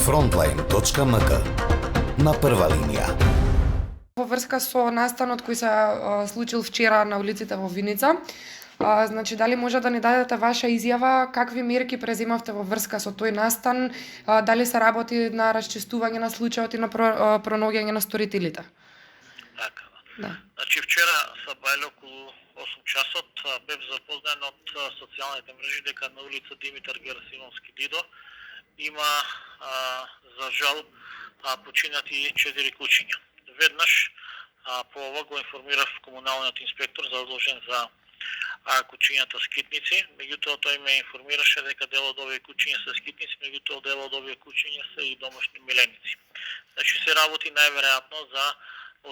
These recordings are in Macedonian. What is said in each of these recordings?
Frontline.mk на прва линија. Во врска со настанот кој се случил вчера на улиците во Виница, значи дали може да ни дадете ваша изјава, какви мерки преземавте во врска со тој настан, дали се работи на расчистување на случајот и на пронаоѓање на сторителите? Така. Да. Значи вчера са бајле околу 8 часот бев запознан од социјалните мрежи дека на улица Димитар Герасимовски Дидо има за жал починати 4 кучиња. Веднаш по ова го информирав комуналниот инспектор задолжен за кучињата скитници, меѓутоа тој ме информираше дека дел од овие кучиња се скитници, меѓутоа дел од овие кучиња се и домашни миленици. Значи се работи најверојатно за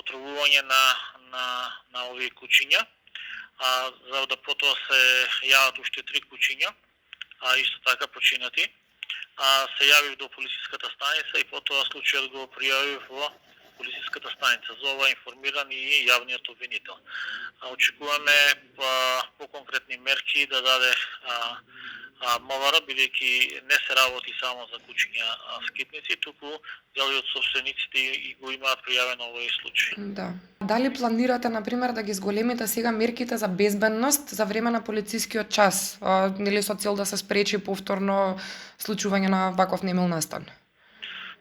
отровување на овие кучиња, за да потоа се јават уште 3 кучиња, исто така починати. Се јавив до полициската станица и потоа случајот го пријавив во полициската станица. За ова информиран и јавниот обвинител. Очекуваме по конкретни мерки да даде МВР, бидејќи не се работи само за кучиња скитници, туку дели од собствениците и го имаат пријавено овој случај. Да. Дали планирате, например, да ги зголемите сега мерките за безбедност за време на полицискиот час, нели со цел да се спречи повторно случување на ваков немил настан?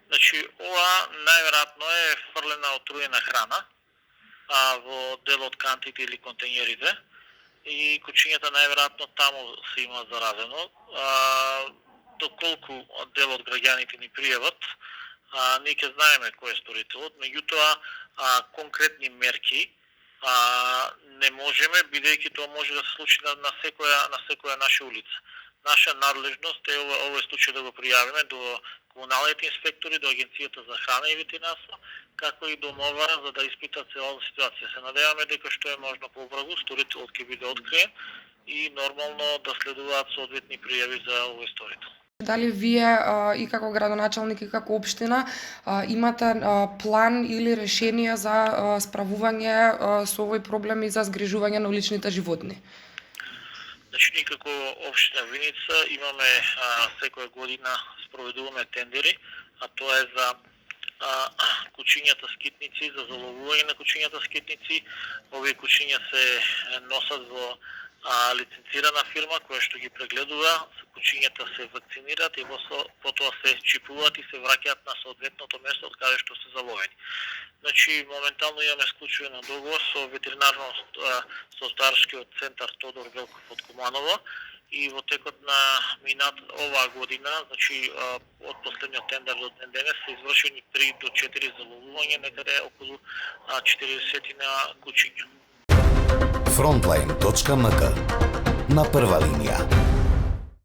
Значи, ова најверојатно е фрлена отруена храна во дел од кантите или контењерите и кучињата најверојатно таму се има заразено. Доколку дел од граѓаните ни пријават, ние ќе знаеме кој е сторителот, меѓутоа конкретни мерки не можеме, бидејќи тоа може да се случи на секоја наша улица. Наша надлежност е овој случај да го пријавиме до комуналните инспектори, до Агенцијата за храна и ветеринарство, како и до МВР за да испитат целата ситуација. Се надеваме дека што е можно побрзо сторителот ќе биде откриен и нормално да следуваат соодветни пријави за овој сторител. Дали вие и како градоначалник и како општина имате план или решение за справување со овој проблем и за згрижување на уличните животни? Значи, ние како општина Виница имаме секоја година спроведуваме тендери, а тоа е за кучињата скитници, за заловување на кучињата скитници. Овие кучиња се носат во лиценцирана фирма која што ги прегледува, кучињата се вакцинираат и потоа се чипуваат и се враќаат на соодветното место од каде што се заловени. Значи, моментално имаме склучуван договор со со старшкиот центар Тодор Велков од Куманово и во текот на оваа година, значи од последниот тендер до ден денес се извршени 3 до 4 заловувања, некаде околу 40 на кучиња. Frontline.mk на прва линија.